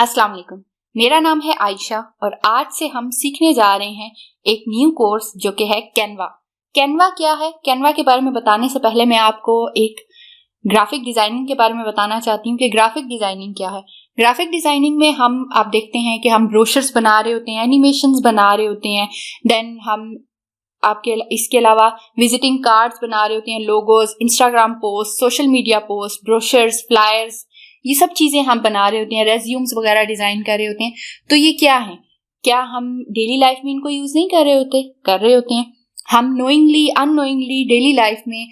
अस्सलाम वालेकुम। मेरा नाम है आयशा और आज से हम सीखने जा रहे हैं एक न्यू कोर्स जो कि है कैनवा। कैनवा क्या है? कैनवा के बारे में बताने से पहले मैं आपको एक ग्राफिक डिजाइनिंग के बारे में बताना चाहती हूँ कि ग्राफिक डिजाइनिंग क्या है। ग्राफिक डिजाइनिंग में आप देखते हैं कि हम ब्रोशर्स बना रहे होते हैं, एनिमेशंस बना रहे होते हैं, देन हम इसके अलावा विजिटिंग कार्ड्स बना रहे होते हैं, logos, Instagram post, social media post, brochures, flyers, ये सब चीजें हम बना रहे होते हैं, रेज्यूम्स वगैरह डिजाइन कर रहे होते हैं। तो ये क्या है? क्या हम डेली लाइफ में इनको यूज नहीं कर रहे होते हैं। हम नोइंगली अननोइंगली डेली लाइफ में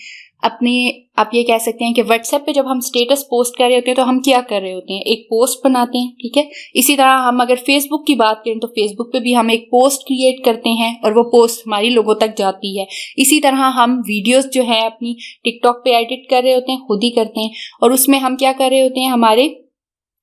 आप ये कह सकते हैं कि व्हाट्सएप पे जब हम स्टेटस पोस्ट कर रहे होते हैं तो हम क्या कर रहे होते हैं? एक पोस्ट बनाते हैं, ठीक है। इसी तरह हम अगर फेसबुक की बात करें तो फेसबुक पे भी हम एक पोस्ट क्रिएट करते हैं और वो पोस्ट हमारी लोगों तक जाती है। इसी तरह हम वीडियोस जो है अपनी टिकटॉक पे एडिट कर रहे होते हैं, खुद ही करते हैं, और उसमें हम क्या कर रहे होते हैं, हमारे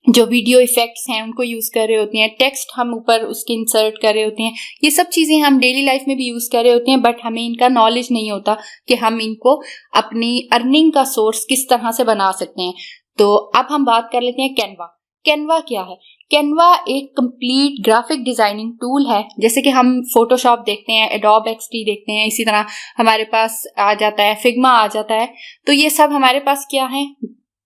जो वीडियो इफेक्ट्स हैं उनको यूज कर रहे होते हैं, टेक्स्ट हम ऊपर उसके इंसर्ट कर रहे होते हैं। ये सब चीजें हम डेली लाइफ में भी यूज कर रहे होते हैं, बट हमें इनका नॉलेज नहीं होता कि हम इनको अपनी अर्निंग का सोर्स किस तरह से बना सकते हैं। तो अब हम बात कर लेते हैं कैनवा। कैनवा क्या है? कैनवा एक कंप्लीट ग्राफिक डिजाइनिंग टूल है। जैसे कि हम फोटोशॉप देखते हैं, एडोब एक्सडी देखते हैं, इसी तरह हमारे पास आ जाता है फिग्मा आ जाता है। तो ये सब हमारे पास क्या है?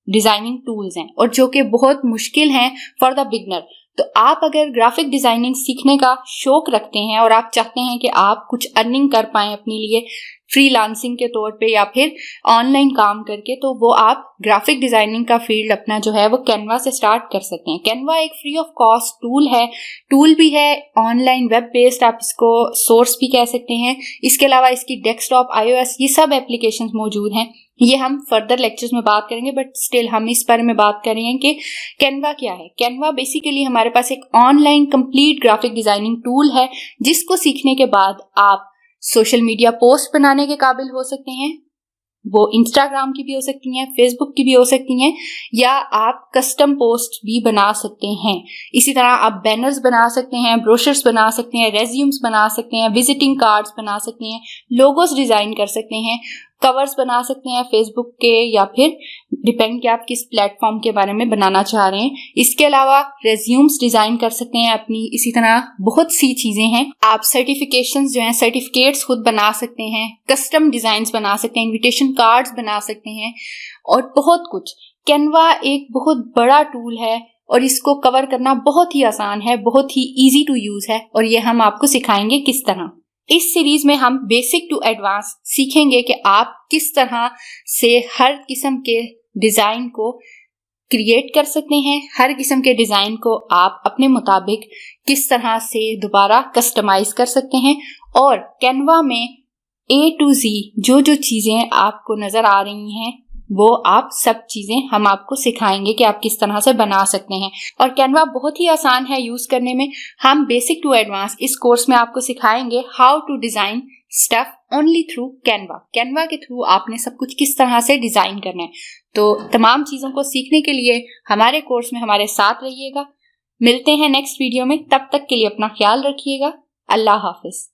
डिजाइनिंग टूल्स हैं, और जो कि बहुत मुश्किल हैं फॉर द बिगनर। तो आप अगर ग्राफिक डिजाइनिंग सीखने का शौक रखते हैं और आप चाहते हैं कि आप कुछ अर्निंग कर पाएं अपने लिए फ्रीलांसिंग के तौर पे या फिर ऑनलाइन काम करके, तो वो आप ग्राफिक डिजाइनिंग का फील्ड अपना जो है वो कैनवा से स्टार्ट कर सकते हैं। कैनवा एक फ्री ऑफ कॉस्ट टूल भी है, ऑनलाइन वेब बेस्ड, आप इसको सोर्स भी कह सकते हैं। इसके अलावा इसकी डेस्कटॉप, iOS, ये सब एप्लीकेशंस मौजूद हैं। ये हम फर्दर लेक्चर्स में बात करेंगे, बट स्टिल हम इस बारे में बात कर रहे हैं कि कैनवा क्या है। कैनवा बेसिकली हमारे पास एक online complete graphic designing tool है, जिसको सीखने के बाद आप सोशल मीडिया पोस्ट बनाने के काबिल हो सकते हैं। वो इंस्टाग्राम की भी हो सकती हैं, फेसबुक की भी हो सकती हैं, या आप कस्टम पोस्ट भी बना सकते हैं। इसी तरह आप बैनर्स बना सकते हैं, ब्रोशर्स बना सकते हैं, रेज्यूम्स बना सकते हैं, विजिटिंग कार्ड्स बना सकते हैं, लोगोस डिजाइन कर सकते हैं, कवर्स बना सकते हैं फेसबुक के, या फिर डिपेंड कि आप किस प्लेटफॉर्म के बारे में बनाना चाह रहे हैं। इसके अलावा रेज्यूम्स डिजाइन कर सकते हैं अपनी। इसी तरह बहुत सी चीजें हैं। आप सर्टिफिकेशंस जो हैं, सर्टिफिकेट्स खुद बना सकते हैं, कस्टम डिजाइन्स बना सकते हैं, इनविटेशन कार्ड्स बना सकते हैं, और बहुत कुछ। कैनवा एक बहुत बड़ा टूल है और इसको कवर करना बहुत ही आसान है, बहुत ही ईजी टू यूज है, और ये हम आपको सिखाएंगे किस तरह। इस सीरीज में हम बेसिक टू एडवांस सीखेंगे कि आप किस तरह से हर किस्म के डिजाइन को क्रिएट कर सकते हैं, हर किस्म के डिजाइन को आप अपने मुताबिक किस तरह से दोबारा कस्टमाइज कर सकते हैं, और कैनवा में A to Z जो चीजें आपको नजर आ रही हैं वो आप सब चीजें हम आपको सिखाएंगे कि आप किस तरह से बना सकते हैं। और कैनवा बहुत ही आसान है यूज करने में। हम बेसिक टू एडवांस इस कोर्स में आपको सिखाएंगे how to design stuff only through Canva. Canva के थ्रू आपने सब कुछ किस तरह से डिजाइन करना है। तो तमाम चीजों को सीखने के लिए हमारे कोर्स में हमारे साथ रहिएगा। मिलते हैं नेक्स्ट वीडियो में, तब तक के लिए अपना ख्याल रखिएगा। अल्लाह हाफिज।